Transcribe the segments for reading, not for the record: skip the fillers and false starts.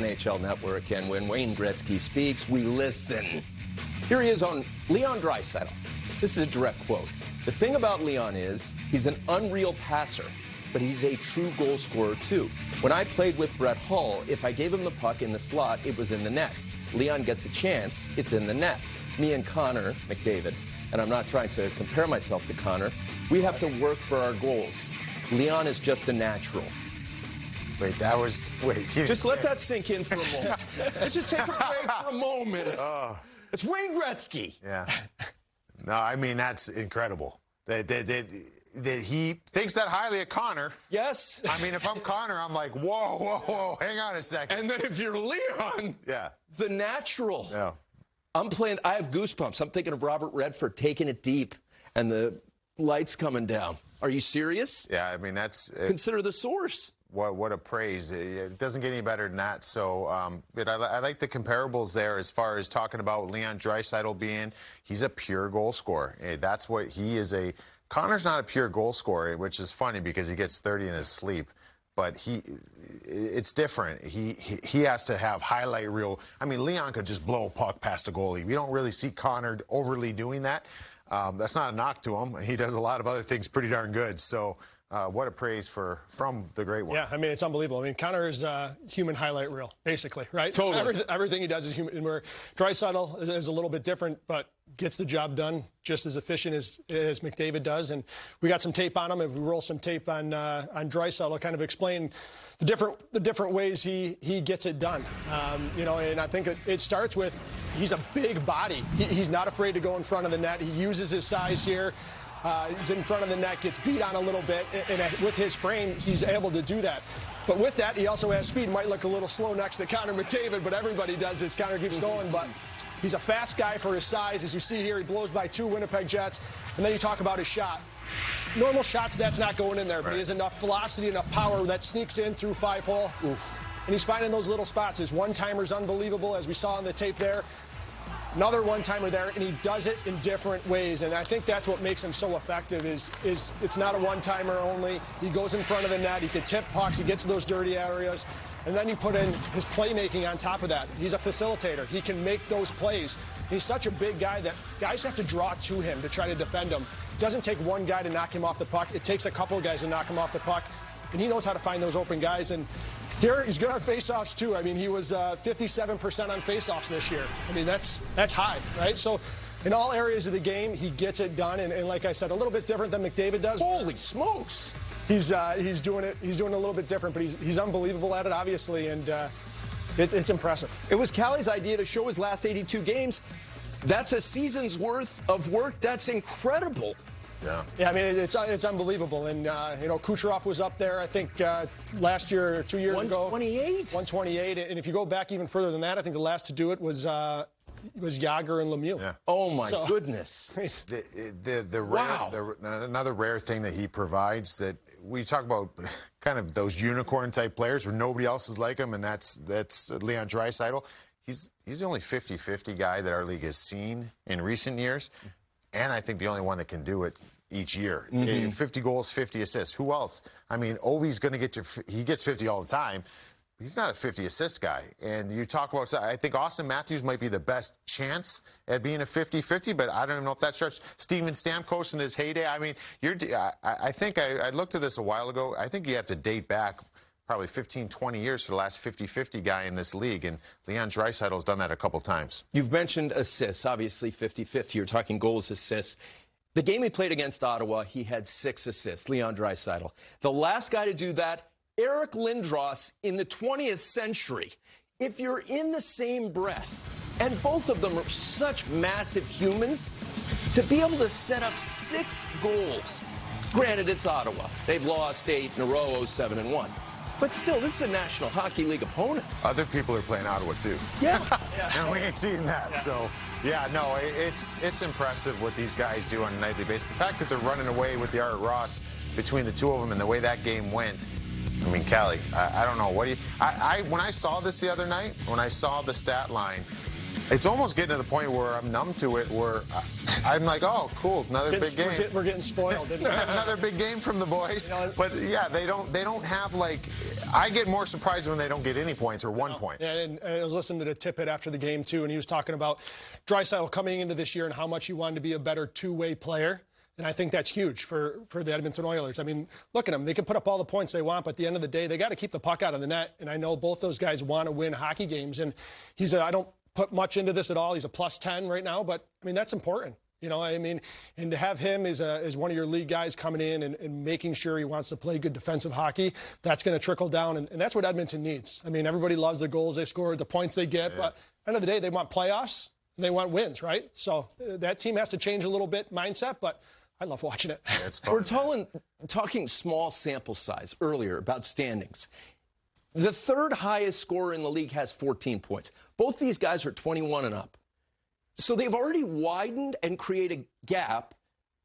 NHL Network, and when Wayne Gretzky speaks, we listen. Here he is on Leon Draisaitl. This is a direct quote. The thing about Leon is he's an unreal passer, but he's a true goal scorer too. When I played with Brett Hull, if I gave him the puck in the slot, it was in the net. Leon gets a chance, it's in the net. Me and Connor McDavid, and I'm not trying to compare myself to Connor, we have to work for our goals. Leon is just a natural. Wait, that was... Wait, just let that sink in for a moment. Let's just take a break for a moment. It's Wayne Gretzky. Yeah. No, I mean, that's incredible. That he thinks that highly of Connor. Yes. I mean, if I'm Connor, I'm like, whoa, whoa, whoa, hang on a second. And then if you're Leon, yeah, the natural. Yeah. I have goosebumps. I'm thinking of Robert Redford taking it deep and the lights coming down. Are you serious? Yeah, I mean, that's... Consider the source. What a praise. It doesn't get any better than that. So but I like the comparables there as far as talking about Leon Draisaitl being, he's a pure goal scorer. That's what he is. Connor's not a pure goal scorer, which is funny because he gets 30 in his sleep. But it's different. He has to have highlight reel. I mean, Leon could just blow a puck past a goalie. We don't really see Connor overly doing that. That's not a knock to him. He does a lot of other things pretty darn good. So what a praise from the great one. Yeah, I mean, it's unbelievable. I mean, Connor is human highlight reel, basically, right? Totally. Everything he does is human. And where Draisaitl is a little bit different, but gets the job done just as efficient as McDavid does. And we got some tape on him, and we roll some tape on Draisaitl, kind of explain the different ways he gets it done. And I think it starts with he's a big body. He's not afraid to go in front of the net. He uses his size here. He's in front of the net, gets beat on a little bit, and with his frame, he's able to do that. But with that, he also has speed. Might look a little slow next to Connor McDavid, but everybody does as Connor keeps going. But he's a fast guy for his size. As you see here, he blows by 2 Winnipeg Jets. And then you talk about his shot. Normal shots, that's not going in there, but he has enough velocity, enough power that sneaks in through 5-hole. And he's finding those little spots. His one-timer's unbelievable, as we saw on the tape there. Another one-timer there, and he does it in different ways. And I think that's what makes him so effective is it's not a one-timer only. He goes in front of the net. He can tip pucks. He gets to those dirty areas. And then you put in his playmaking on top of that. He's a facilitator. He can make those plays. He's such a big guy that guys have to draw to him to try to defend him. It doesn't take one guy to knock him off the puck. It takes a couple of guys to knock him off the puck. And he knows how to find those open guys. And here, he's good on faceoffs, too. I mean, he was 57% on faceoffs this year. I mean, that's high, right? So in all areas of the game, he gets it done. And like I said, a little bit different than McDavid does. Holy smokes. He's doing it. He's doing it a little bit different, but he's unbelievable at it, obviously, and it's impressive. It was Callie's idea to show his last 82 games. That's a season's worth of work. That's incredible. Yeah, I mean, it's unbelievable. And, Kucherov was up there, I think, last year or 2 years ago. 128. And if you go back even further than that, I think the last to do it was Yager and Lemieux. Yeah. Oh, my goodness. Another rare thing that he provides that we talk about kind of those unicorn-type players where nobody else is like him, and that's Leon Draisaitl. He's the only 50-50 guy that our league has seen in recent years, and I think the only one that can do it each year. 50 goals, 50 assists. Who else? I mean, Ovi's going to get he gets 50 all the time. He's not a 50-assist guy. And you talk about, I think Austin Matthews might be the best chance at being a 50-50, but I don't even know if that starts. Steven Stamkos in his heyday. I mean, I think I looked at this a while ago. I think you have to date back probably 15, 20 years for the last 50-50 guy in this league, and Leon Draisaitl's done that a couple times. You've mentioned assists, obviously 50-50. You're talking goals, assists. The game he played against Ottawa, he had 6 assists, Leon Draisaitl. The last guy to do that, Eric Lindros in the 20th century. If you're in the same breath, and both of them are such massive humans, to be able to set up 6 goals. Granted, it's Ottawa. They've lost 8 in a row, 7-1. But still, this is a National Hockey League opponent. Other people are playing Ottawa, too. Yeah. And we ain't seen that. Yeah. So, yeah, no, it's impressive what these guys do on a nightly basis. The fact that they're running away with the Art Ross between the two of them and the way that game went, I mean, Callie, I don't know. What do you... when I saw this the other night, when I saw the stat line, It's almost getting to the point where I'm numb to it, where I'm like, oh, cool, another big game. We're getting spoiled. Another big game from the boys. But yeah, they don't have, like, I get more surprised when they don't get any points or 1 point. And I was listening to the Tippett after the game too, and he was talking about Draisaitl coming into this year and how much he wanted to be a better two-way player. And I think that's huge for the Edmonton Oilers. I mean, look at them. They can put up all the points they want, but at the end of the day, they got to keep the puck out of the net. And I know both those guys want to win hockey games. And I don't put much into this at all. He's a +10 right now, but, I mean, that's important. You know, I mean, and to have him as one of your league guys coming in and making sure he wants to play good defensive hockey, that's going to trickle down. And that's what Edmonton needs. I mean, everybody loves the goals they score, the points they get. But at the end of the day, they want playoffs. And they want wins, right? So that team has to change a little bit mindset, but I love watching it. It's fun. We're talking small sample size earlier about standings. The third highest scorer in the league has 14 points. Both these guys are 21 and up. So they've already widened and created a gap.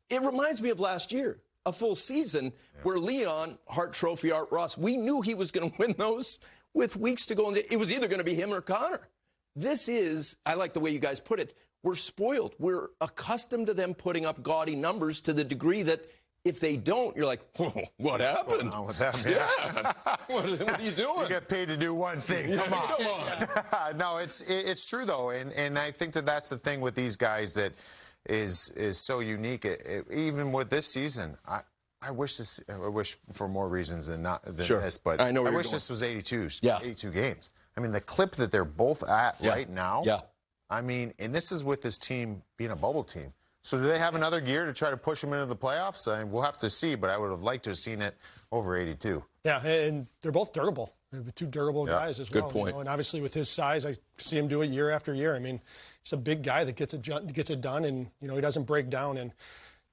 It reminds me of last year, a full season where Leon, Hart Trophy, Art Ross, we knew he was going to win those with weeks to go. It was either going to be him or Connor. This is, I like the way you guys put it, we're spoiled. We're accustomed to them putting up gaudy numbers to the degree that if they don't, you're like, whoa, what happened? What's wrong with them? Yeah. What are you doing? You get paid to do one thing. Come on. Come on. No, it's true, though. And I think that's the thing with these guys that is so unique. Even with this season, I wish for more reasons than this, but I wish this was 82 games. I mean, the clip that they're both at right now. Yeah. I mean, and this is with this team being a bubble team. So do they have another gear to try to push them into the playoffs? I mean, we'll have to see, but I would have liked to have seen it over 82. Yeah, and they're both durable. They're two durable guys as well. Good point. You know? And obviously with his size, I see him do it year after year. I mean, he's a big guy that gets it done, and, you know, he doesn't break down, and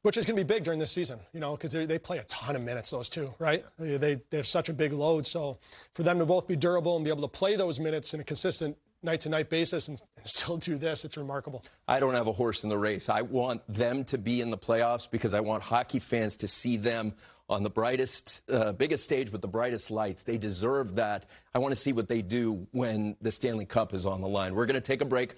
which is going to be big during this season, you know, because they play a ton of minutes, those two, right? They have such a big load. So for them to both be durable and be able to play those minutes in a consistent night-to-night basis and still do this, it's remarkable. I don't have a horse in the race. I want them to be in the playoffs because I want hockey fans to see them on the brightest, biggest stage with the brightest lights. They deserve that. I want to see what they do when the Stanley Cup is on the line. We're going to take a break.